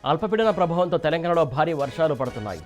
అల్పపీడన ప్రభావంతో తెలంగాణలో భారీ వర్షాలు పడుతున్నాయి.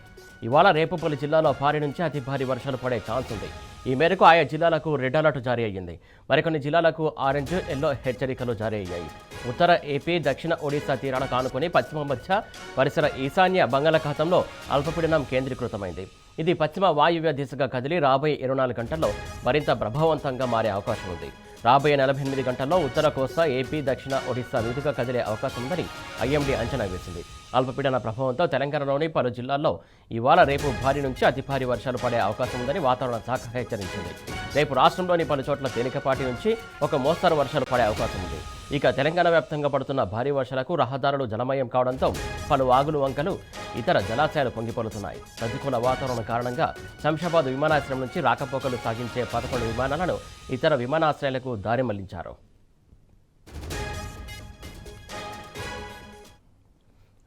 ఇవాళ రేపు పలు జిల్లాలో భారీ నుంచి అతి భారీ వర్షాలు పడే ఛాన్స్ ఉంది. ఈ మేరకు ఆయా జిల్లాలకు రెడ్ అలర్ట్ జారీ అయ్యింది. మరికొన్ని జిల్లాలకు ఆరెంజ్, ఎల్లో హెచ్చరికలు జారీ అయ్యాయి. ఉత్తర ఏపీ, దక్షిణ ఒడిశా తీరాలకు ఆనుకుని పశ్చిమ మధ్య పరిసర ఈశాన్య బంగాళాఖాతంలో అల్పపీడనం కేంద్రీకృతమైంది. ఇది పశ్చిమ వాయువ్య దిశగా కదిలి రాబోయే 24 గంటల్లో మరింత ప్రభావవంతంగా మారే అవకాశం ఉంది. రాబోయే 48 గంటల్లో ఉత్తర కోస్తా, ఏపీ, దక్షిణ ఒడిశా మీదుగా కదిలే అవకాశం ఉందని ఐఎండీ అంచనా వేసింది. అల్పపీడన ప్రభావంతో తెలంగాణలోని పలు జిల్లాల్లో ఇవాళ రేపు భారీ నుంచి అతి భారీ వర్షాలు పడే అవకాశం ఉందని వాతావరణ శాఖ హెచ్చరించింది. రేపు రాష్ట్రంలోని పలు చోట్ల తేలికపాటి నుంచి ఒక మోస్తరు వర్షాలు పడే అవకాశం ఉంది. ఇక తెలంగాణ వ్యాప్తంగా పడుతున్న భారీ వర్షాలకు రహదారులు జలమయం కావడంతో పలు వాగులు, వంకలు, ఇతర జలాశయాలు పొంగిపొలుతున్నాయి. ప్రతికూల వాతావరణం కారణంగా శంషాబాద్ విమానాశ్రయం నుంచి రాకపోకలు సాగించే 11 విమానాలను ఇతర విమానాశ్రయాలకు దారి మళ్లించారు.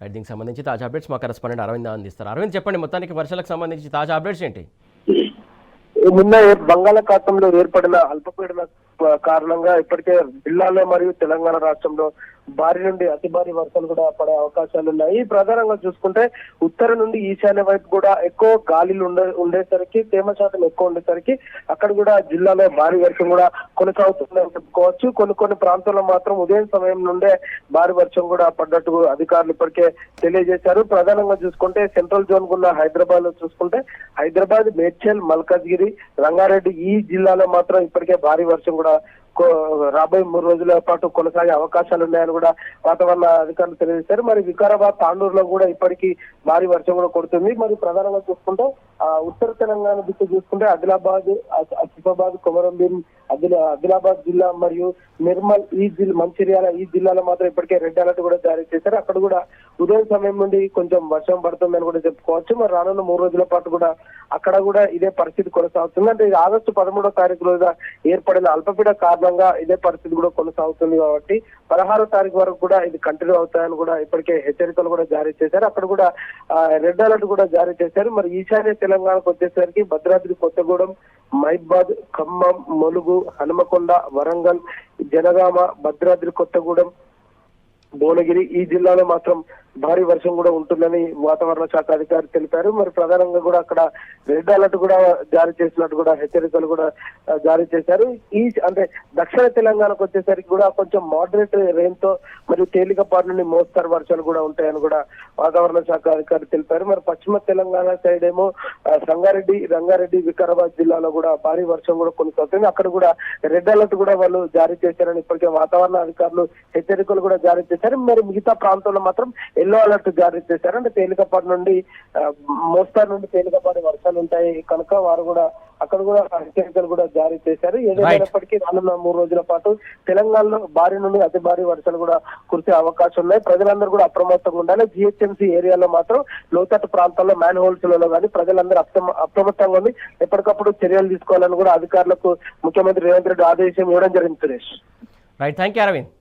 దీనికి సంబంధించి తాజా అప్డేట్స్ మా కరెస్పాండెంట్ అరవింద్ అందిస్తారు. అరవింద్, చెప్పండి, మొత్తానికి వర్షాలకు సంబంధించి తాజా అప్డేట్స్ ఏంటి? నిన్న బంగాళాఖాతంలో ఏర్పడిన అల్పపీడన కారణంగా ఇప్పటికే జిల్లాలో మరియు తెలంగాణ రాష్ట్రంలో భారీ నుండి అతి భారీ వర్షాలు కూడా పడే అవకాశాలు ఉన్నాయి. ప్రధానంగా చూసుకుంటే ఉత్తర నుండి ఈశాన్య వైపు కూడా ఎక్కువ గాలిలు ఉండేసరికి, తేమ శాతం ఎక్కువ ఉండేసరికి అక్కడ కూడా జిల్లాలో భారీ వర్షం కూడా కొనసాగుతుందని చెప్పుకోవచ్చు. కొన్ని ప్రాంతాల్లో మాత్రం ఉదయం సమయం నుండే భారీ వర్షం కూడా పడ్డట్టు అధికారులు ఇప్పటికే తెలియజేశారు. ప్రధానంగా చూసుకుంటే సెంట్రల్ జోన్ ఉన్న హైదరాబాద్ లో చూసుకుంటే హైదరాబాద్, మేడ్చల్, మల్కాజ్గిరి, రంగారెడ్డి ఈ జిల్లాలో మాత్రం ఇప్పటికే భారీ వర్షం కూడా రాబోయే 3 రోజుల పాటు కొనసాగే అవకాశాలు ఉన్నాయని కూడా వాతావరణ అధికారులు తెలియజేశారు. మరి వికారాబాద్, తాండూరులో కూడా ఇప్పటికీ భారీ వర్షం కూడా కొడుతుంది. మరి ప్రధానంగా చూసుకుంటే ఉత్తర తెలంగాణ దిక్కు చూసుకుంటే ఆదిలాబాద్, ఆసిఫాబాద్, కొమరంభీం, ఆదిలాబాద్ జిల్లా మరియు నిర్మల్ మంచిర్యాల ఈ జిల్లాలో మాత్రం ఇప్పటికే రెడ్ అలర్ట్ కూడా జారీ చేశారు. అక్కడ కూడా ఉదయం సమయం నుండి కొంచెం వర్షం పడుతుందని కూడా చెప్పుకోవచ్చు. మరి రానున్న 3 రోజుల పాటు కూడా అక్కడ కూడా ఇదే పరిస్థితి కొనసాగుతుంది. అంటే ఆగస్టు 13వ తారీఖు రోజున ఏర్పడిన అల్పపీడన కారణంగా ఇదే పరిస్థితి కూడా కొనసాగుతుంది కాబట్టి 16వ తారీఖు వరకు కూడా ఇది కంటిన్యూ అవుతాయని కూడా ఇప్పటికే హెచ్చరికలు కూడా జారీ చేశారు. అక్కడ కూడా రెడ్ అలర్ట్ కూడా జారీ చేశారు. మరి ఈశాన్య తెలంగాణకు వచ్చేసరికి భద్రాద్రి కొత్తగూడెం, మహబూబాద్, ఖమ్మం, ములుగు, హనుమకొండ, వరంగల్, జనగామ, భద్రాద్రి కొత్తగూడెం, భువనగిరి ఈ జిల్లాలో మాత్రం భారీ వర్షం కూడా ఉంటుందని వాతావరణ శాఖ అధికారి తెలిపారు. మరి ప్రధానంగా కూడా అక్కడ రెడ్ అలర్ట్ కూడా జారీ చేసినట్టు కూడా హెచ్చరికలు కూడా జారీ చేశారు. అంటే దక్షిణ తెలంగాణకు వచ్చేసరికి కూడా కొంచెం మోడరేట్ రెయిన్ తో మరియు తేలికపాటి నుండి మోస్తరు వర్షాలు కూడా ఉంటాయని కూడా వాతావరణ శాఖ అధికారి తెలిపారు. మరి పశ్చిమ తెలంగాణ సైడ్ ఏమో రంగారెడ్డి, వికారాబాద్ జిల్లాలో కూడా భారీ వర్షం కూడా కొనసాగుతుంది. అక్కడ కూడా రెడ్ అలర్ట్ కూడా వాళ్ళు జారీ చేశారని ఇప్పటికే వాతావరణ అధికారులు హెచ్చరికలు కూడా జారీ చేశారు. మరి మిగతా ప్రాంతాల్లో మాత్రం ఎల్లో అలర్ట్ జారీ చేశారు. అంటే తేలికపాటి నుండి మోస్తారు నుండి తేలికపాటి వర్షాలు ఉంటాయి కనుక వారు కూడా అక్కడ కూడా హెచ్చరికలు కూడా జారీ చేశారు. ఏదైనప్పటికీ రానున్న 3 రోజుల పాటు తెలంగాణలో భారీ నుండి అతి భారీ వర్షాలు కూడా కురిసే అవకాశం ఉన్నాయి. ప్రజలందరూ కూడా అప్రమత్తంగా ఉండాలి. జిహెచ్ఎంసీ ఏరియాలో మాత్రం లోతట్టు ప్రాంతాల్లో మ్యాన్ హోల్స్ లలో కానీ ప్రజలందరూ అప్రమత్తంగా ఉండి ఎప్పటికప్పుడు చర్యలు తీసుకోవాలని కూడా అధికారులకు ముఖ్యమంత్రి రేవంత్ రెడ్డి ఆదేశం ఇవ్వడం జరిగింది. Suresh, right, thank you Arvind.